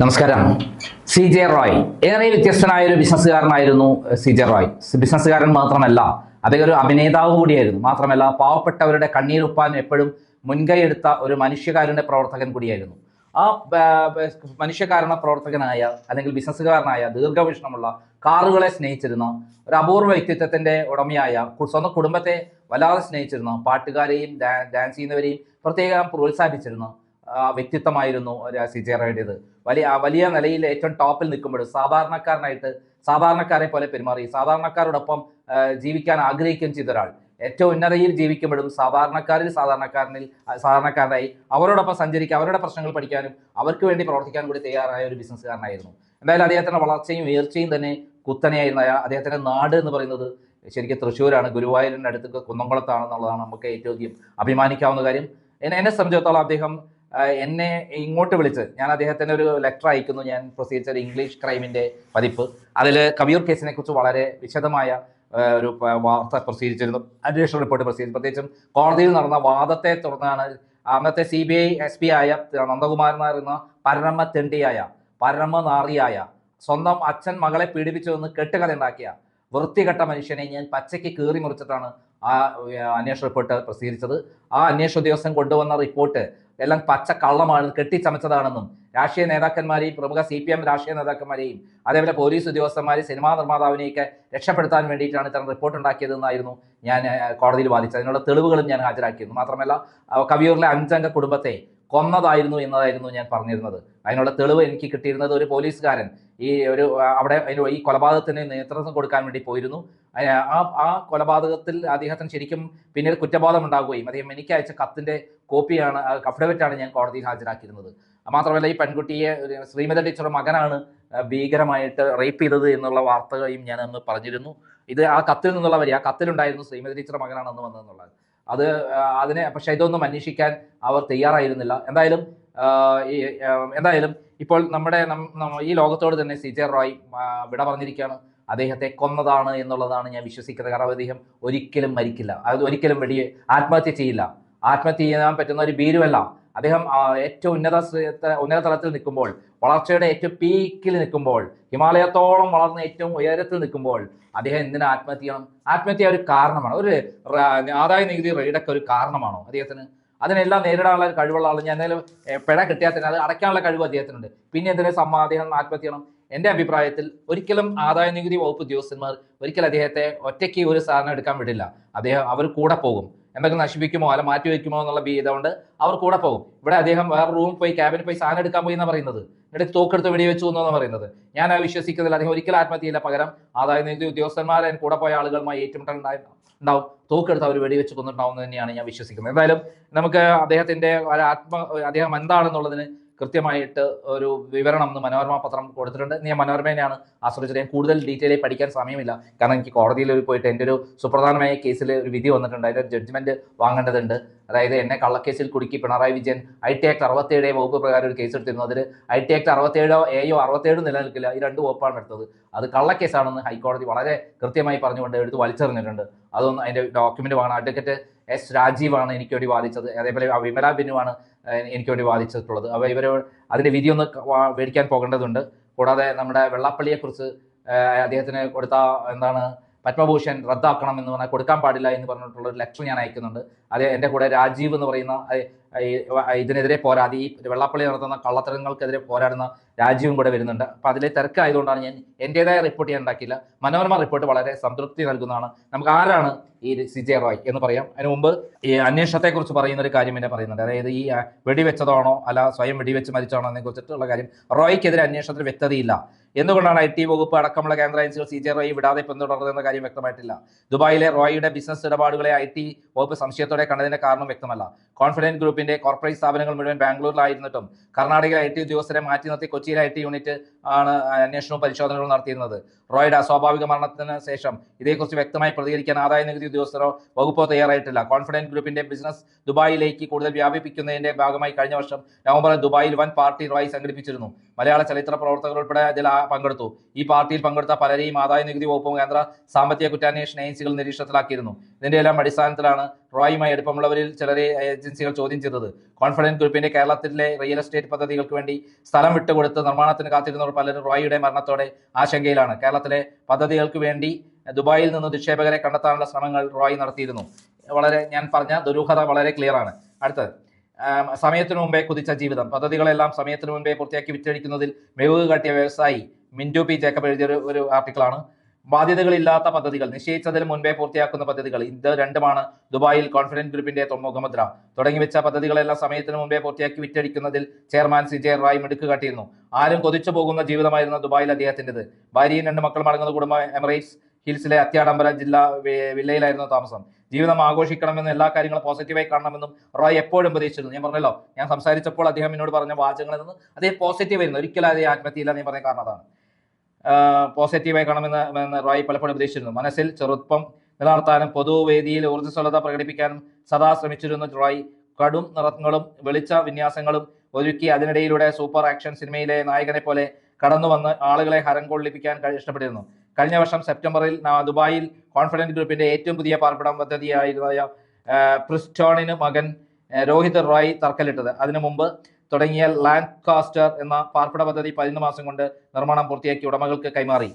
നമസ്കാരം. C J Roy ഏറെ വ്യത്യസ്തനായ ഒരു ബിസിനസ്സുകാരനായിരുന്നു. സി ജെ റോയ് ബിസിനസ്സുകാരൻ മാത്രമല്ല, അദ്ദേഹം ഒരു അഭിനേതാവ് കൂടിയായിരുന്നു. മാത്രമല്ല, പാവപ്പെട്ടവരുടെ കണ്ണീരൊപ്പാൻ എപ്പോഴും മുൻകൈ എടുത്ത ഒരു മനുഷ്യകാരുണ്യ പ്രവർത്തകൻ കൂടിയായിരുന്നു. ആ മനുഷ്യകാരുണ്യ പ്രവർത്തകനായ അല്ലെങ്കിൽ ബിസിനസ്സുകാരനായ ദീർഘവീക്ഷണമുള്ള കാറുകളെ സ്നേഹിച്ചിരുന്ന ഒരു അപൂർവ വ്യക്തിത്വത്തിന്റെ ഉടമയായ സ്വന്തം കുടുംബത്തെ വല്ലാതെ സ്നേഹിച്ചിരുന്ന പാട്ടുകാരെയും ഡാൻസ് ചെയ്യുന്നവരെയും പ്രത്യേകം പ്രോത്സാഹിപ്പിച്ചിരുന്ന വ്യക്തിത്വമായിരുന്നു സി ജെ റോയുടേത്. വലിയ നിലയിൽ ഏറ്റവും ടോപ്പിൽ നിൽക്കുമ്പോഴും സാധാരണക്കാരെ പോലെ പെരുമാറി സാധാരണക്കാരോടൊപ്പം ജീവിക്കാൻ ആഗ്രഹിക്കുകയും ചെയ്ത ഒരാൾ, ഏറ്റവും ഉന്നതയിൽ ജീവിക്കുമ്പോഴും സാധാരണക്കാരനായി അവരോടൊപ്പം സഞ്ചരിക്കുക, അവരുടെ പ്രശ്നങ്ങൾ പഠിക്കാനും അവർക്ക് വേണ്ടി പ്രവർത്തിക്കാനും കൂടി തയ്യാറായ ഒരു ബിസിനസ്സുകാരനായിരുന്നു. എന്തായാലും അദ്ദേഹത്തിന്റെ വളർച്ചയും ഉയർച്ചയും തന്നെ കുത്തനെയായിരുന്ന അദ്ദേഹത്തിന്റെ നാട് എന്ന് പറയുന്നത് ശരിക്കും തൃശ്ശൂരാണ്, ഗുരുവായൂരിന്റെ അടുത്ത് കുന്നംകുളത്താണെന്നുള്ളതാണ് നമുക്ക് ഏറ്റവും അഭിമാനിക്കാവുന്ന കാര്യം. എന്നെ സംബന്ധിച്ചിടത്തോളം അദ്ദേഹം എന്നെ ഇങ്ങോട്ട് വിളിച്ച് ഞാൻ അദ്ദേഹത്തിന് ഒരു ലെറ്റർ അയക്കുന്നു. ഞാൻ പ്രസിദ്ധീകരിച്ച ഒരു ഇംഗ്ലീഷ് ക്രൈമിന്റെ പതിപ്പ്, അതിൽ കവിയൂർ കേസിനെ കുറിച്ച് വളരെ വിശദമായ ഒരു വാർത്ത പ്രസിദ്ധീകരിച്ചിരുന്നു, അന്വേഷണ റിപ്പോർട്ട് പ്രസിദ്ധീകരിച്ചു. പ്രത്യേകിച്ചും കോടതിയിൽ നടന്ന വാദത്തെ തുടർന്നാണ് അന്നത്തെ CBI SP ആയ നന്ദകുമാരൻ എന്ന പരമനാറിയായ സ്വന്തം അച്ഛൻ മകളെ പീഡിപ്പിച്ചു എന്ന് കെട്ടുകഥ ഉണ്ടാക്കിയ വൃത്തികെട്ട മനുഷ്യനെ ഞാൻ പച്ചയ്ക്ക് കീറി മുറിച്ചിട്ടാണ് ആ അന്വേഷണ റിപ്പോർട്ട് പ്രസിദ്ധീകരിച്ചത്. ആ അന്വേഷണ ഉദ്യോഗസ്ഥൻ കൊണ്ടുവന്ന റിപ്പോർട്ട് എല്ലാം പച്ച കള്ളമാണ്, കെട്ടിച്ചമച്ചതാണെന്നും രാഷ്ട്രീയ നേതാക്കന്മാരെയും പ്രമുഖ CPM രാഷ്ട്രീയ നേതാക്കന്മാരെയും അതേപോലെ പോലീസ് ഉദ്യോഗസ്ഥന്മാരെ സിനിമാ നിർമ്മാതാവിനെയൊക്കെ രക്ഷപ്പെടുത്താൻ വേണ്ടിയിട്ടാണ് ഇത്തരം റിപ്പോർട്ട് ഉണ്ടാക്കിയതെന്നായിരുന്നു ഞാൻ കോടതിയിൽ വാദിച്ചത്. അതിനുള്ള തെളിവുകളും ഞാൻ ഹാജരാക്കിയിരുന്നു. മാത്രമല്ല, കവിയൂരിലെ 5 അംഗ കുടുംബത്തെ കൊന്നതായിരുന്നു എന്നതായിരുന്നു ഞാൻ പറഞ്ഞിരുന്നത്. അതിനുള്ള തെളിവ് എനിക്ക് കിട്ടിയിരുന്നത് ഒരു പോലീസുകാരൻ അവിടെ ഈ കൊലപാതകത്തിന് നേതൃത്വം കൊടുക്കാൻ വേണ്ടി പോയിരുന്നു. ആ കൊലപാതകത്തിൽ അദ്ദേഹത്തിന് ശരിക്കും പിന്നീട് കുറ്റബോധം ഉണ്ടാകുകയും അദ്ദേഹം എനിക്ക് അയച്ച കത്തിന്റെ കോപ്പിയാണ്, അഫിഡവിറ്റാണ് ഞാൻ കോടതിയിൽ ഹാജരാക്കിയിരുന്നത്. മാത്രമല്ല, ഈ പെൺകുട്ടിയെ ശ്രീമതി ടീച്ചറുടെ മകനാണ് ഭീകരമായിട്ട് റേപ്പ് ചെയ്തത് എന്നുള്ള വാർത്തകളും ഞാൻ അന്ന് പറഞ്ഞിരുന്നു. ഇത് ആ കത്തിൽ നിന്നുള്ള ആ കത്തിലുണ്ടായിരുന്നു ശ്രീമതി ടീച്ചറുടെ മകനാണ് അന്ന് വന്നതെന്നുള്ളത്. പക്ഷെ ഇതൊന്നും അന്വേഷിക്കാൻ അവർ തയ്യാറായിരുന്നില്ല. എന്തായാലും ഇപ്പോൾ ഈ ലോകത്തോട് തന്നെ സി ജെ റോയ് വിട പറഞ്ഞിരിക്കുകയാണ്. അദ്ദേഹത്തെ കൊന്നതാണ് എന്നുള്ളതാണ് ഞാൻ വിശ്വസിക്കുന്നത്. കാരണം അദ്ദേഹം ഒരിക്കലും മരിക്കില്ല, അത് ഒരിക്കലും ആത്മഹത്യ ചെയ്യില്ല. ആത്മഹത്യ ചെയ്യാൻ പറ്റുന്ന ഒരു ഭീരുവല്ല അദ്ദേഹം. ഏറ്റവും ഉന്നത തലത്തിൽ നിൽക്കുമ്പോൾ, വളർച്ചയുടെ ഏറ്റവും പീക്കിൽ നിൽക്കുമ്പോൾ, ഹിമാലയത്തോളം വളർന്ന് ഏറ്റവും ഉയരത്തിൽ നിൽക്കുമ്പോൾ അദ്ദേഹം എന്തിനാ ആത്മഹത്യ ചെയ്യണം? ആത്മഹത്യ ഒരു കാരണമാണ്, ഒരു ആദായ നികുതി റെയ്ഡൊക്കെ ഒരു കാരണമാണോ അദ്ദേഹത്തിന്? അതിനെല്ലാം നേരിടാനുള്ള കഴിവുള്ള ആൾ. ഞാൻ എന്തായാലും പിഴ കിട്ടിയാൽ തന്നെ അത് അടയ്ക്കാനുള്ള കഴിവ് അദ്ദേഹത്തിനുണ്ട്. പിന്നെ എന്തിനും അദ്ദേഹം ആത്മഹത്യ ചെയ്യണം? എൻ്റെ അഭിപ്രായത്തിൽ ഒരിക്കലും ആദായ നികുതി വകുപ്പ് ഉദ്യോഗസ്ഥന്മാർ ഒരിക്കലും അദ്ദേഹത്തെ ഒറ്റയ്ക്ക് ഒരു സാധനം എടുക്കാൻ വിടില്ല. അവർ കൂടെ പോകും. എന്തെങ്കിലും നശിപ്പിക്കുമോ അല്ല മാറ്റി വയ്ക്കുമോ എന്നുള്ള ഇതുകൊണ്ട് അവർ കൂടെ പോകും. ഇവിടെ അദ്ദേഹം വേറെ റൂമിൽ പോയി ക്യാബിനിൽ പോയി സാധനം എടുക്കാൻ പോയി എന്നാണ് പറയുന്നത്. എന്നിട്ട് തോക്കെടുത്ത് വെടിവെച്ചു എന്നാണ് പറയുന്നത്. ഞാൻ വിശ്വസിക്കുന്നില്ല. അദ്ദേഹം ഒരിക്കലും ആത്മഹത്യയില്ല. പകരം ആദായ നികുതി ഉദ്യോഗസ്ഥന്മാർ കൂടെ പോയ ആളുകളുമായി ഏറ്റുമുട്ടൽ ഉണ്ടാവും, തോക്കെടുത്ത് അവർ വെടിവെച്ച് കൊന്നിട്ടുണ്ടാവും തന്നെയാണ് ഞാൻ വിശ്വസിക്കുന്നത്. എന്തായാലും നമുക്ക് അദ്ദേഹം എന്താണെന്നുള്ളതിന് കൃത്യമായിട്ട് ഒരു വിവരണം മനോരമ പത്രം കൊടുത്തിട്ടുണ്ട്. ഞാൻ മനോരമേനെയാണ് ആശ്രയിച്ചത്. ഞാൻ കൂടുതൽ ഡീറ്റെയിലായി പഠിക്കാൻ സമയമില്ല. കാരണം എനിക്ക് കോടതിയിൽ പോയിട്ട് എൻ്റെ ഒരു സുപ്രധാനമായ കേസിൽ ഒരു വിധി വന്നിട്ടുണ്ട്. അതിൻ്റെ ജഡ്ജ്മെന്റ് വാങ്ങേണ്ടതുണ്ട്. അതായത് എന്നെ കള്ളക്കേസിൽ കുടുക്കി പിണറായി വിജയൻ IT Act 67 വകുപ്പ് പ്രകാരം ഒരു കേസ് എടുത്തിരുന്നു. അതിൽ IT Act 67 AO 67 നിലനിൽക്കില്ല. ഈ 2 വകുപ്പാണ് എടുത്തത്. അത് കള്ളക്കേസാണെന്ന് ഹൈക്കോടതി വളരെ കൃത്യമായി പറഞ്ഞുകൊണ്ട് എടുത്ത് വലിച്ചെറിഞ്ഞിട്ടുണ്ട്. അതൊന്നും അതിൻ്റെ ഡോക്യുമെന്റ് വാങ്ങണം. അഡ്വക്കേറ്റ് S രാജീവാണ് എനിക്ക് വേണ്ടി വാദിച്ചത്. അതേപോലെ വിമല ബിനുവാണ് എനിക്ക് വേണ്ടി വാദിച്ചിട്ടുള്ളത്. അപ്പോൾ അതിന്റെ വിധി ഒന്ന് മേടിക്കാൻ പോകേണ്ടതുണ്ട്. കൂടാതെ നമ്മുടെ വെള്ളാപ്പള്ളിയെക്കുറിച്ച് അദ്ദേഹത്തിന് കൊടുത്ത പത്മഭൂഷൺ റദ്ദാക്കണം എന്ന് പറഞ്ഞാൽ കൊടുക്കാൻ പാടില്ല എന്ന് പറഞ്ഞിട്ടുള്ള ഒരു ലെറ്റർ ഞാൻ അയക്കുന്നുണ്ട്. അത് എൻ്റെ കൂടെ രാജീവ് എന്ന് പറയുന്ന ഇതിനെതിരെ ഈ വെള്ളാപ്പള്ളി നടത്തുന്ന കള്ളത്തരങ്ങൾക്കെതിരെ പോരാടുന്ന രാജീവും കൂടെ വരുന്നുണ്ട്. അപ്പോൾ അതിലെ തിരക്കായതുകൊണ്ടാണ് ഞാൻ എൻ്റെതായ റിപ്പോർട്ട് ഞാൻ ഉണ്ടാക്കിയില്ല. മനോരമ റിപ്പോർട്ട് വളരെ സംതൃപ്തി നൽകുന്നതാണ്. നമുക്ക് ആരാണ് ഈ സി ജെ റോയ് എന്ന് പറയാം. അതിന് മുമ്പ് ഈ അന്വേഷണത്തെക്കുറിച്ച് പറയുന്ന ഒരു കാര്യം എന്നെ പറയുന്നുണ്ട്. അതായത് ഈ വെടിവെച്ചതാണോ അല്ല സ്വയം വെടിവെച്ച് മരിച്ചാണോ എന്നതിനെ കുറിച്ചിട്ടുള്ള കാര്യം. റോയ്ക്കെതിരെ അന്വേഷണത്തിൽ വ്യക്തതയില്ല. എന്തുകൊണ്ടാണ് IT വകുപ്പ് അടക്കമുള്ള കേന്ദ്ര ഏജൻസികൾ സി ജെ റോയ് വിടാതെ പിന്തുടർന്നതെന്ന കാര്യം വ്യക്തമായിട്ടില്ല. ദുബായിലെ റോയിയുടെ ബിസിനസ് ഇടപാടുകളെ IT വകുപ്പ് സംശയത്തോടെ കണ്ടതിന്റെ കാരണം വ്യക്തമല്ല. കോൺഫിഡൻസ് ഗ്രൂപ്പിന്റെ കോർപ്പറേറ്റ് സ്ഥാപനങ്ങൾ മുഴുവൻ ബാംഗ്ലൂരിലായിരുന്നിട്ടും കർണാടകയിലെ IT ഉദ്യോഗസ്ഥരെ മാറ്റി നിർത്തി കൊച്ചിയിലെ IT യൂണിറ്റ് ആണ് അന്വേഷണവും പരിശോധനകളും നടത്തിയിരുന്നത്. റോയുടെ അസ്വാഭാവിക മരണത്തിന് ശേഷം ഇതേക്കുറിച്ച് വ്യക്തമായി പ്രതികരിക്കാൻ ആദായ നികുതി ഉദ്യോഗസ്ഥരോ വകുപ്പോ തയ്യാറായിട്ടില്ല. കോൺഫിഡൻസ് ഗ്രൂപ്പിന്റെ ബിസിനസ് ദുബായിലേക്ക് കൂടുതൽ വ്യാപിപ്പിക്കുന്നതിന്റെ ഭാഗമായി കഴിഞ്ഞ വർഷം നവംബറിൽ ദുബായിൽ വൻ പാർട്ടി റോയ് സംഘടിപ്പിച്ചിരുന്നു. മലയാള ചലച്ചിത്ര പ്രവർത്തകർ ഉൾപ്പെടെ ഇതിൽ പങ്കെടുത്തു. ഈ പാർട്ടിയിൽ പങ്കെടുത്ത പലരെയും ആദായ നികുതി വകുപ്പും കേന്ദ്ര സാമ്പത്തിക കുറ്റാന്വേഷണ ഏജൻസികൾ നിരീക്ഷണത്തിലാക്കിയിരുന്നു. ഇതിന്റെ എല്ലാം അടിസ്ഥാനത്തിലാണ് റോയുമായി അടുപ്പമുള്ളവരിൽ ചിലരെ ഏജൻസികൾ ചോദ്യം ചെയ്തത്. കോൺഫിഡൻസ് ഗ്രൂപ്പിന്റെ കേരളത്തിലെ റിയൽ എസ്റ്റേറ്റ് പദ്ധതികൾക്ക് വേണ്ടി സ്ഥലം വിട്ടുകൊടുത്ത് നിർമ്മാണത്തിന് കാത്തിരുന്നവർ പലരും റോയിയുടെ മരണത്തോടെ ആശങ്കയിലാണ്. കേരളത്തിലെ പദ്ധതികൾക്ക് വേണ്ടി ദുബായിൽ നിന്ന് നിക്ഷേപകരെ കണ്ടെത്താനുള്ള ശ്രമങ്ങൾ റോയ് നടത്തിയിരുന്നു. വളരെ ഞാൻ പറഞ്ഞ ദുരൂഹത വളരെ ക്ലിയർ ആണ്. അടുത്തത്, സമയത്തിനു മുമ്പേ കുതിച്ച ജീവിതം. പദ്ധതികളെല്ലാം സമയത്തിനു മുമ്പേ പൂർത്തിയാക്കി വിറ്റഴിക്കുന്നതിൽ മികവ് കാട്ടിയ വ്യവസായി മിന്റു പി ജേക്കബ് എഴുതിയ ഒരു ആർട്ടിക്കിളാണ്. ബാധ്യതകളില്ലാത്ത പദ്ധതികൾ, നിശ്ചയിച്ചതിന് മുൻപേ പൂർത്തിയാക്കുന്ന പദ്ധതികൾ, ഇത് രണ്ടുമാണ് ദുബായിൽ കോൺഫിഡൻസ് ഗ്രൂപ്പിന്റെ മുഖമുദ്ര. തുടങ്ങിവെച്ച പദ്ധതികളെല്ലാം സമയത്തിന് മുമ്പേ പൂർത്തിയാക്കി വിറ്റഴിക്കുന്നതിൽ ചെയർമാൻ സിജെ റായ് മിടുക്ക് കാട്ടിയിരുന്നു. ആരും കൊതിച്ചു പോകുന്ന ജീവിതമായിരുന്നു ദുബായിൽ അദ്ദേഹത്തിൻ്റെത്. ഭാര്യയും 2 മക്കളും അടങ്ങുന്ന കുടുംബം എമിറേറ്റ്സ് ഹിൽസിലെ അത്യാഡംബര വില്ലയിലായിരുന്നു താമസം. ജീവിതം ആഘോഷിക്കണമെന്നും എല്ലാ കാര്യങ്ങളും പോസിറ്റീവായി കാണണമെന്നും റോയ് എപ്പോഴും ഉപദേശിച്ചിരുന്നു. ഞാൻ പറഞ്ഞല്ലോ, ഞാൻ സംസാരിച്ചപ്പോൾ അദ്ദേഹം എന്നോട് പറഞ്ഞ വാചകങ്ങളിൽ നിന്ന് അദ്ദേഹം പോസിറ്റീവ് ആയിരുന്നു. ഒരിക്കലും അതേ ആത്മഹത്യയില്ല എന്ന് പറഞ്ഞ കാരണം അതാണ്. പോസിറ്റീവായി കാണണമെന്ന് റോയ് പലപ്പോഴും ഉപദേശിച്ചിരുന്നു. മനസ്സിൽ ചെറുപ്പം നിലനിർത്താനും പൊതുവേദിയിൽ ഊർജ്ജസ്വലത പ്രകടിപ്പിക്കാനും സദാ ശ്രമിച്ചിരുന്ന റോയ് കടും നിറങ്ങളും വെളിച്ച വിന്യാസങ്ങളും ഒരുക്കി അതിനിടയിലൂടെ സൂപ്പർ ആക്ഷൻ സിനിമയിലെ നായകനെ പോലെ കടന്നു വന്ന് ആളുകളെ ഹരം കൊള്ളിപ്പിക്കാൻ ഇഷ്ടപ്പെട്ടിരുന്നു. കഴിഞ്ഞ വർഷം സെപ്റ്റംബറിൽ ദുബായിൽ കോൺഫിഡൻസ് ഗ്രൂപ്പിന്റെ ഏറ്റവും പുതിയ പാർപ്പിടം പദ്ധതിയായ പ്രിസ്റ്റോണിന് മകൻ രോഹിത് റോയ് തറക്കല്ലിട്ടത്. അതിനു മുമ്പ് തുടങ്ങിയ ലാൻകാസ്റ്റർ എന്ന പാർപ്പിട പദ്ധതി 11 മാസം കൊണ്ട് നിർമ്മാണം പൂർത്തിയാക്കി ഉടമകൾക്ക് കൈമാറി.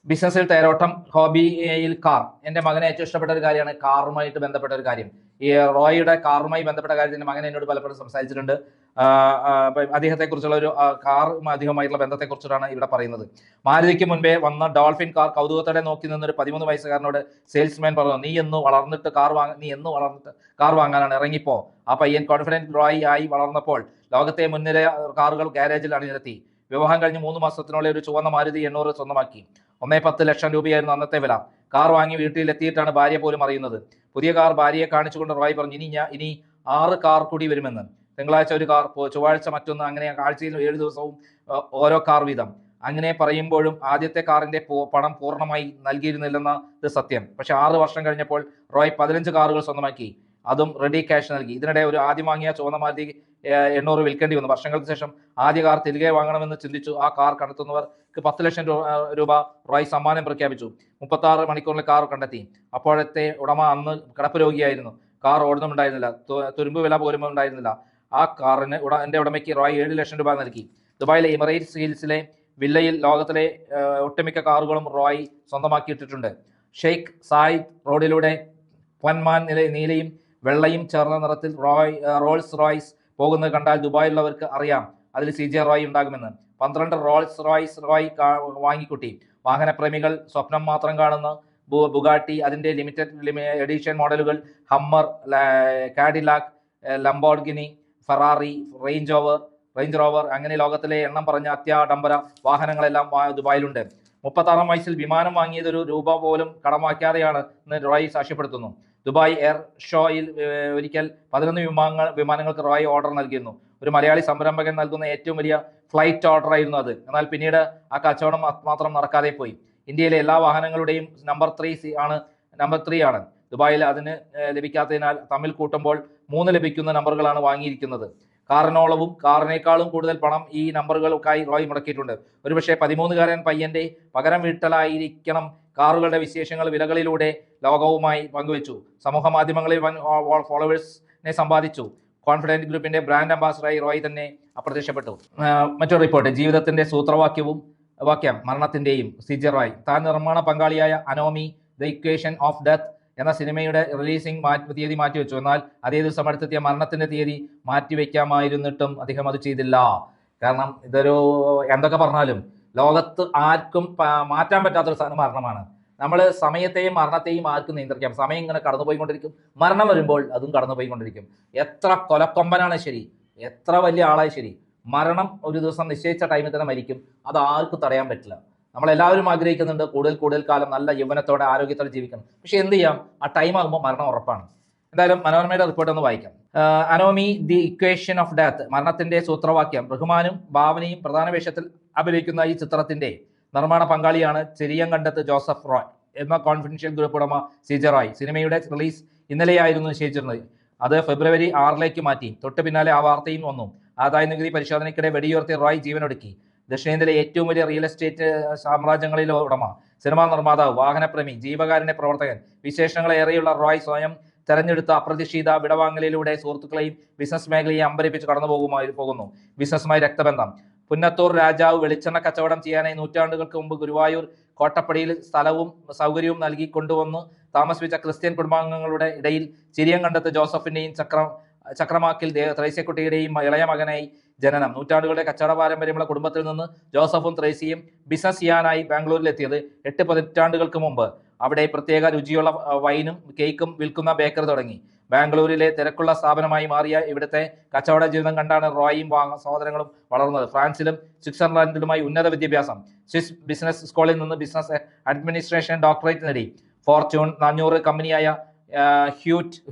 ബിസിനസ്സിൽ തേരോട്ടം, ഹോബിയിൽ കാർ. എൻ്റെ മകനെ ഏറ്റവും ഇഷ്ടപ്പെട്ട ഒരു കാര്യമാണ് കാറുമായിട്ട് ബന്ധപ്പെട്ട ഒരു കാര്യം. ഈ റോയിയുടെ കാറുമായി ബന്ധപ്പെട്ട കാര്യത്തിന് മകൻ എന്നോട് പലപ്പോഴും സംസാരിച്ചിട്ടുണ്ട്. അദ്ദേഹത്തെ കുറിച്ചുള്ള ഒരു കാറുമാധികമായിട്ടുള്ള ബന്ധത്തെക്കുറിച്ചാണ് ഇവിടെ പറയുന്നത്. മാരുതിക്ക് മുൻപേ വന്ന ഡോൾഫിൻ കാർ കൗതുകത്തോടെ നോക്കി നിന്നൊരു 13 വയസ്സുകാരനോട് സെയിൽസ്മാൻ പറഞ്ഞു, നീ എന്ന് വളർന്നിട്ട് കാർ വാങ്ങാനാണ്, ഇറങ്ങിപ്പോ. ആ പയ്യൻ കോൺഫിഡൻസ് റോയ് ആയി വളർന്നപ്പോൾ ലോകത്തെ മുൻനിര കാറുകൾ ഗാരേജിൽ അണിനിരത്തി. വിവാഹം കഴിഞ്ഞ് 3 മാസത്തിനുള്ളിൽ ഒരു ചുവന്ന മാരുതി 800 സ്വന്തമാക്കി. 1.10 ലക്ഷം രൂപയായിരുന്നു അന്നത്തെ വില. കാർ വാങ്ങി വീട്ടിലെത്തിയിട്ടാണ് ഭാര്യ പോലും അറിയുന്നത്. പുതിയ കാർ ഭാര്യയെ കാണിച്ചുകൊണ്ട് റോയ് പറഞ്ഞു, ഇനി 6 കാർ കൂടി വരുമെന്ന്. തിങ്കളാഴ്ച ഒരു കാർ, ചൊവ്വാഴ്ച മറ്റൊന്ന്, അങ്ങനെ ആഴ്ചയിൽ 7 ദിവസവും ഓരോ കാർ വീതം. അങ്ങനെ പറയുമ്പോഴും ആദ്യത്തെ കാറിന്റെ പണം പൂർണ്ണമായി നൽകിയിരുന്നില്ലെന്നത് സത്യം. പക്ഷെ 6 വർഷം കഴിഞ്ഞപ്പോൾ റോയ് 15 കാറുകൾ സ്വന്തമാക്കി, അതും റെഡി ക്യാഷ് നൽകി. ഇതിനിടെ ഒരു ആദ്യം വാങ്ങിയ ചുവന്ന മാരുതി 800 വിൽക്കേണ്ടി വന്നു. വർഷങ്ങൾക്ക് ശേഷം ആദ്യ കാർ തിരികെ വാങ്ങണമെന്ന് ചിന്തിച്ചു. ആ കാർ കണ്ടെത്തുന്നവർക്ക് 10 ലക്ഷം രൂപ റോയ് സമ്മാനം പ്രഖ്യാപിച്ചു. 36 മണിക്കൂറിൽ കാർ കണ്ടെത്തി. അപ്പോഴത്തെ ഉടമ അന്ന് കിടപ്പ് രോഗിയായിരുന്നു. കാർ ഓടുന്നുണ്ടായിരുന്നില്ല, തുരുമ്പ് വില പോലും ഉണ്ടായിരുന്നില്ല. ആ കാറിന് എൻ്റെ ഉടമയ്ക്ക് റോയ് 7 ലക്ഷം രൂപ നൽകി. ദുബായിലെ എമിറേറ്റ്സ് ഹിൽസിലെ വില്ലയിൽ ലോകത്തിലെ ഒട്ടുമിക്ക കാറുകളും റോയ് സ്വന്തമാക്കിയിട്ടിട്ടുണ്ട്. ഷെയ്ഖ് സായിദ് റോഡിലൂടെ പൊന്മാൻ നീലയും വെള്ളയും ചേർന്ന നിറത്തിൽ റോൾസ് റോയ്സ് പോകുന്നത് കണ്ടാൽ ദുബായിലുള്ളവർക്ക് അറിയാം അതിൽ സിജെ റോയ് ഉണ്ടാകുമെന്ന്. 12 റോൾസ് റോയ്സ് റോയ് വാങ്ങിക്കൂട്ടി. വാഹനപ്രേമികൾ സ്വപ്നം മാത്രം കാണുന്ന ബുഗാട്ടി, അതിൻ്റെ ലിമിറ്റഡ് എഡിഷൻ മോഡലുകൾ, Hummer, Cadillac, Lamborghini, Ferrari, range rover, അങ്ങനെ ലോകത്തിലെ എണ്ണം പറഞ്ഞ അത്യാഡംബര വാഹനങ്ങളെല്ലാം ദുബായിലുണ്ട്. 36 വയസ്സിൽ വിമാനം വാങ്ങിയത് ഒരു രൂപ പോലും കടമാക്കാതെയാണ് എന്ന് റോയ് സാക്ഷ്യപ്പെടുത്തുന്നു. ദുബായ് എയർ ഷോയിൽ ഒരിക്കൽ 11 വിമാനങ്ങൾക്ക് റോയ് ഓർഡർ നൽകിയിരുന്നു. ഒരു മലയാളി സംരംഭകൻ നൽകുന്ന ഏറ്റവും വലിയ ഫ്ലൈറ്റ് ഓർഡർ ആയിരുന്നു അത്. എന്നാൽ പിന്നീട് ആ കച്ചവടം മാത്രം നടക്കാതെ പോയി. ഇന്ത്യയിലെ എല്ലാ വാഹനങ്ങളുടെയും നമ്പർ 3 ആണ്. ദുബായിൽ അതിന് ലഭിക്കാത്തതിനാൽ തമ്മിൽ കൂട്ടുമ്പോൾ 3 ലഭിക്കുന്ന നമ്പറുകളാണ് വാങ്ങിയിരിക്കുന്നത്. കാറിനോളവും കാറിനേക്കാളും കൂടുതൽ പണം ഈ നമ്പറുകൾക്കായി റോയ് മുടക്കിയിട്ടുണ്ട്. ഒരുപക്ഷെ 13-കാരൻ പയ്യന്റെ പകരം വീട്ടലായിരിക്കണം. കാറുകളുടെ വിശേഷങ്ങൾ വിലകളിലൂടെ ലോകവുമായി പങ്കുവച്ചു. സമൂഹ മാധ്യമങ്ങളിൽ വൻ ഫോളോവേഴ്സിനെ സമ്പാദിച്ചു. കോൺഫിഡൻസ് ഗ്രൂപ്പിന്റെ ബ്രാൻഡ് അംബാസഡറായി റോയ് തന്നെ അപ്രത്യക്ഷപ്പെട്ടു. മറ്റൊരു റിപ്പോർട്ട്, ജീവിതത്തിന്റെ സൂത്രവാക്യം മരണത്തിന്റെയും. സിജെ റോയ് താൻ നിർമ്മാണ പങ്കാളിയായ Anomie the equation of death എന്ന സിനിമയുടെ റിലീസിംഗ് തീയതി മാറ്റിവെച്ചു. എന്നാൽ അതേ ദിവസം അടുത്തെത്തിയ മരണത്തിന്റെ തീയതി മാറ്റിവെക്കാമായിരുന്നിട്ടും അദ്ദേഹം അത് ചെയ്തില്ല. കാരണം ഇതൊരു എന്തൊക്കെ പറഞ്ഞാലും ലോകത്ത് ആർക്കും മാറ്റാൻ പറ്റാത്തൊരു സാധനം മരണമാണ്. നമ്മൾ സമയത്തെയും മരണത്തെയും ആർക്കും നിയന്ത്രിക്കാം. സമയം ഇങ്ങനെ കടന്നുപോയിക്കൊണ്ടിരിക്കും, മരണം വരുമ്പോൾ അതും കടന്നുപോയിക്കൊണ്ടിരിക്കും. എത്ര കൊലക്കൊമ്പനാണ് ശരി, എത്ര വലിയ ആളായി ശരി, മരണം ഒരു ദിവസം നിശ്ചയിച്ച ടൈമിൽ തന്നെ മരിക്കും. അത് ആർക്കും തടയാൻ പറ്റില്ല. നമ്മളെല്ലാവരും ആഗ്രഹിക്കുന്നുണ്ട് കൂടുതൽ കാലം നല്ല യൗവനത്തോടെ ആരോഗ്യത്തോടെ ജീവിക്കണം. പക്ഷെ എന്ത് ചെയ്യാം, ആ ടൈം ആകുമ്പോൾ മരണം ഉറപ്പാണ്. എന്തായാലും മനോരമയുടെ റിപ്പോർട്ട് ഒന്ന് വായിക്കാം. Anomie the equation of death, മരണത്തിന്റെ സൂത്രവാക്യം. റഹ്മാനും ഭാവനയും പ്രധാന വേഷത്തിൽ അഭിനയിക്കുന്ന ഈ ചിത്രത്തിന്റെ നിർമ്മാണ പങ്കാളിയാണ് ചെറിയങ്കണ്ടത്ത് ജോസഫ് റോയ് എന്ന കോൺഫിഡൻഷ്യൽ ഗ്രൂപ്പ് ഉടമ സിജെ റോയ്. സിനിമയുടെ റിലീസ് ഇന്നലെയായിരുന്നു നിശ്ചയിച്ചിരുന്നത്. അത് ഫെബ്രുവരി 6 മാറ്റി. തൊട്ട് പിന്നാലെ ആ വാർത്തയും വന്നു. ആദായ നികുതി പരിശോധനയ്ക്കിടെ വെടിയുയർത്തി റോയ് ജീവനൊടുക്കി. ദക്ഷിണേന്ത്യയിലെ ഏറ്റവും വലിയ റിയൽ എസ്റ്റേറ്റ് സാമ്രാജ്യങ്ങളിലെ ഉടമ, സിനിമാ നിർമ്മാതാവ്, വാഹനപ്രേമി, ജീവകാരുണ്യ പ്രവർത്തകൻ, വിശേഷങ്ങളേറെയുള്ള റോയ് സ്വയം തെരഞ്ഞെടുത്ത അപ്രതീക്ഷിത വിടവാങ്ങലിലൂടെ സുഹൃത്തുക്കളെയും ബിസിനസ് മേഖലയെയും അമ്പരിപ്പിച്ച് പോകുന്നു. ബിസിനസ്സുമായി രക്തബന്ധം. പുന്നത്തൂർ രാജാവ് വെളിച്ചെണ്ണ കച്ചവടം ചെയ്യാനായി നൂറ്റാണ്ടുകൾക്ക് മുമ്പ് ഗുരുവായൂർ കോട്ടപ്പടിയിൽ സ്ഥലവും സൗകര്യവും നൽകി കൊണ്ടുവന്ന് താമസിപ്പിച്ച ക്രിസ്ത്യൻ കുടുംബാംഗങ്ങളുടെ ഇടയിൽ ചിരിയങ്കണ്ടത്ത് ജോസഫിന്റെയും ചക്രമാക്കിൽ ത്രേസ്യക്കുട്ടിയുടെയും ഇളയ മകനായി ജനനം. നൂറ്റാണ്ടുകളുടെ കച്ചവട പാരമ്പര്യമുള്ള കുടുംബത്തിൽ നിന്ന് ജോസഫും ത്രേസ്യയും ബിസിനസ് ചെയ്യാനായി ബാംഗ്ലൂരിലെത്തിയത് 8 പതിറ്റാണ്ടുകൾക്ക് മുമ്പ്. അവിടെ പ്രത്യേക രുചിയുള്ള വൈനും കേക്കും വിൽക്കുന്ന ബേക്കറി തുടങ്ങി. ബാംഗ്ലൂരിലെ തിരക്കുള്ള സ്ഥാപനമായി മാറിയ ഇവിടുത്തെ കച്ചവട ജീവിതം കണ്ടാണ് റോയും സഹോദരങ്ങളും വളർന്നത്. ഫ്രാൻസിലും സ്വിറ്റ്സർലൻഡിലുമായി ഉന്നത വിദ്യാഭ്യാസം. സ്വിസ് ബിസിനസ് സ്കൂളിൽ നിന്ന് ബിസിനസ് അഡ്മിനിസ്ട്രേഷൻ ഡോക്ടറേറ്റ് നേടി. ഫോർച്യൂൺ 400 കമ്പനിയായ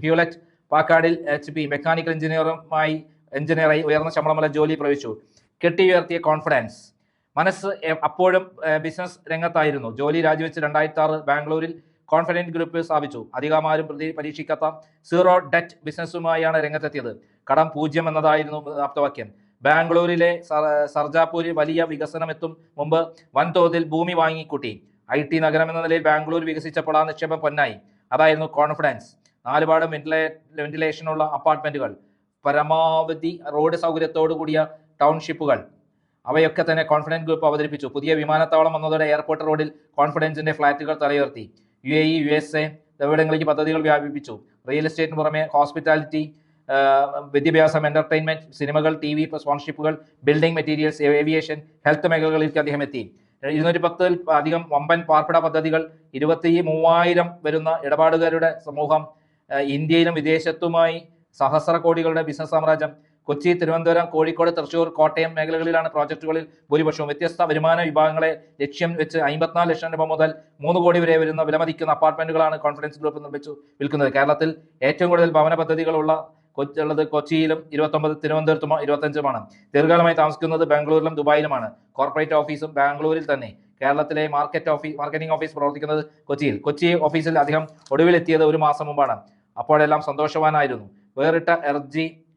ഹ്യൂലറ്റ് പാക്കാർഡിൽ HP മെക്കാനിക്കൽ എഞ്ചിനീയറായി ഉയർന്ന ശമ്പളമുള്ള ജോലി പ്രവേശിച്ചു. കെട്ടിയുയർത്തിയ കോൺഫിഡൻസ്. മനസ്സ് അപ്പോഴും ബിസിനസ് രംഗത്തായിരുന്നു. ജോലി രാജിവെച്ച് 2006 ബാംഗ്ലൂരിൽ കോൺഫിഡന്റ് ഗ്രൂപ്പ് സ്ഥാപിച്ചു. അധികമാരും പരീക്ഷിക്കാത്ത സീറോ ഡെറ്റ് ബിസിനസ്സുമായാണ് രംഗത്തെത്തിയത്. കടം 0 എന്നതായിരുന്നു ആപ്തവാക്യം. ബാംഗ്ലൂരിലെ സർജാപൂരിൽ വലിയ വികസനമെത്തും മുമ്പ് വൻതോതിൽ ഭൂമി വാങ്ങിക്കൂട്ടി. IT നഗരം എന്ന നിലയിൽ ബാംഗ്ലൂർ വികസിച്ചപ്പോൾ ആ നിക്ഷേപം പൊന്നായി. അതായിരുന്നു കോൺഫിഡൻസ്. 4 പാടും വെന്റിലേഷനുള്ള അപ്പാർട്ട്മെന്റുകൾ, പരമാവധി റോഡ് സൗകര്യത്തോടു കൂടിയ ടൗൺഷിപ്പുകൾ, അവയൊക്കെ തന്നെ കോൺഫിഡന്റ് ഗ്രൂപ്പ് അവതരിപ്പിച്ചു. പുതിയ വിമാനത്താവളം വന്നതോടെ എയർപോർട്ട് റോഡിൽ കോൺഫിഡൻസിന്റെ ഫ്ളാറ്റുകൾ തലയുയർത്തി. UAE, USA എന്നിവിടങ്ങളിലേക്ക് പദ്ധതികൾ വ്യാപിപ്പിച്ചു. റിയൽ എസ്റ്റേറ്റിന് പുറമെ ഹോസ്പിറ്റാലിറ്റി, വിദ്യാഭ്യാസം, എന്റർടൈൻമെന്റ്, സിനിമകൾ, TV സ്പോൺസർഷിപ്പുകൾ, ബിൽഡിംഗ് മെറ്റീരിയൽസ്, ഏവിയേഷൻ, ഹെൽത്ത് മേഖലകളിലേക്ക് അദ്ദേഹം എത്തി. 210 അധികം വമ്പൻ പാർപ്പിട പദ്ധതികൾ, 23,000 വരുന്ന ഇടപാടുകാരുടെ സമൂഹം, ഇന്ത്യയിലും വിദേശത്തുമായി സഹസ്ര കോടികളുടെ ബിസിനസ് സാമ്രാജ്യം. കൊച്ചി, തിരുവനന്തപുരം, കോഴിക്കോട്, തൃശൂർ, കോട്ടയം മേഖലകളിലാണ് പ്രോജക്റ്റുകളിൽ ഭൂരിപക്ഷവും. വ്യത്യസ്ത വരുമാന വിഭാഗങ്ങളെ ലക്ഷ്യം വെച്ച് 54 ലക്ഷം രൂപ മുതൽ 3 കോടി വരെ വരുന്ന വിലമതിക്കുന്ന അപ്പാർട്ട്മെന്റുകളാണ് കോൺഫിഡൻസ് ഗ്രൂപ്പ് നിർമ്മിച്ചു വിൽക്കുന്നത്. കേരളത്തിൽ ഏറ്റവും കൂടുതൽ ഭവന പദ്ധതികളുള്ളത് കൊച്ചിയിലും 29, തിരുവനന്തപുരത്തും 25. ദീർഘകാലമായി താമസിക്കുന്നത് ബാംഗ്ലൂരിലും ദുബായിലുമാണ്. കോർപ്പറേറ്റ് ഓഫീസും ബാംഗ്ലൂരിൽ തന്നെ. കേരളത്തിലെ മാർക്കറ്റിംഗ് ഓഫീസ് പ്രവർത്തിക്കുന്നത് കൊച്ചിയിൽ. കൊച്ചി ഓഫീസിൽ അദ്ദേഹം ഒടുവിലെത്തിയത് 1 മാസം മുമ്പാണ്. അപ്പോഴെല്ലാം സന്തോഷവാനായിരുന്നു. വേറിട്ട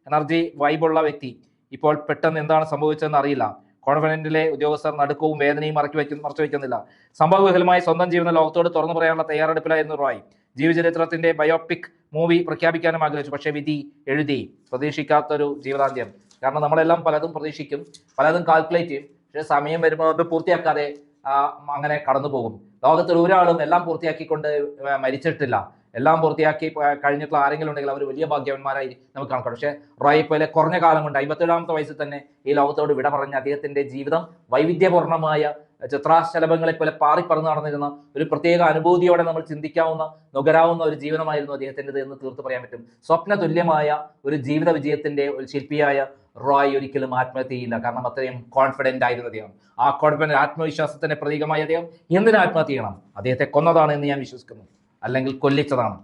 എനർജി വൈബുള്ള വ്യക്തി. ഇപ്പോൾ പെട്ടെന്ന് എന്താണ് സംഭവിച്ചതെന്ന് അറിയില്ല. കോൺഫിഡന്റിലെ ഉദ്യോഗസ്ഥർ നടുക്കവും വേദനയും മറച്ചു വയ്ക്കുന്നില്ല. സംഭവവിഹലമായി സ്വന്തം ജീവിതം ലോകത്തോട് തുറന്നു പറയാനുള്ള തയ്യാറെടുപ്പിലായിരുന്നു റോയ്. ജീവചരിത്രത്തിന്റെ ബയോപിക് മൂവി പ്രഖ്യാപിക്കാനും ആഗ്രഹിച്ചു. പക്ഷേ വിധി എഴുതി. പ്രതീക്ഷിക്കാത്തൊരു ജീവിതാന്ത്യം. കാരണം നമ്മളെല്ലാം പലതും പ്രതീക്ഷിക്കും, പലതും കാൽക്കുലേറ്റ് ചെയ്യും. പക്ഷേ സമയം വരുമ്പോൾ അത് പൂർത്തിയാക്കാതെ അങ്ങനെ കടന്നു പോകും. ലോകത്തിൽ ഒരാളും എല്ലാം പൂർത്തിയാക്കിക്കൊണ്ട് മരിച്ചിട്ടില്ല. എല്ലാം പൂർത്തിയാക്കി കഴിഞ്ഞിട്ടുള്ള ആരെങ്കിലും ഉണ്ടെങ്കിൽ അവർ വലിയ ഭാഗ്യവന്മാരായി നമുക്ക് കണക്കാണ്. പക്ഷേ റോയ് പോലെ കുറഞ്ഞ കാലം കൊണ്ട് 57-ാമത്തെ വയസ്സിൽ തന്നെ ഈ ലോകത്തോട് വിട പറഞ്ഞ അദ്ദേഹത്തിന്റെ ജീവിതം വൈവിധ്യപൂർണമായ ചിത്രാശലഭങ്ങളെ പോലെ പാറിപ്പറന്ന് നടന്നിരുന്ന ഒരു പ്രത്യേക അനുഭൂതിയോടെ നമ്മൾ ചിന്തിക്കാവുന്ന, നുകരാവുന്ന ഒരു ജീവിതമായിരുന്നു അദ്ദേഹത്തിൻ്റെത് എന്ന് തീർത്ത് പറയാൻ പറ്റും. സ്വപ്ന തുല്യമായ ഒരു ജീവിത വിജയത്തിന്റെ ഒരു ശില്പിയായ റോയ് ഒരിക്കലും ആത്മഹത്യ ചെയ്യില്ല. കാരണം അത്രയും കോൺഫിഡന്റ് ആയിരുന്നു അദ്ദേഹം. ആ കോൺഫിഡന്റ്, ആത്മവിശ്വാസത്തിന്റെ പ്രതീകമായ അദ്ദേഹം എന്തിനു ആത്മഹത്യ ചെയ്യണം? അദ്ദേഹത്തെ കൊന്നതാണ് എന്ന് ഞാൻ വിശ്വസിക്കുന്നു, അല്ലെങ്കിൽ കൊല്ലിച്ചതാണ്.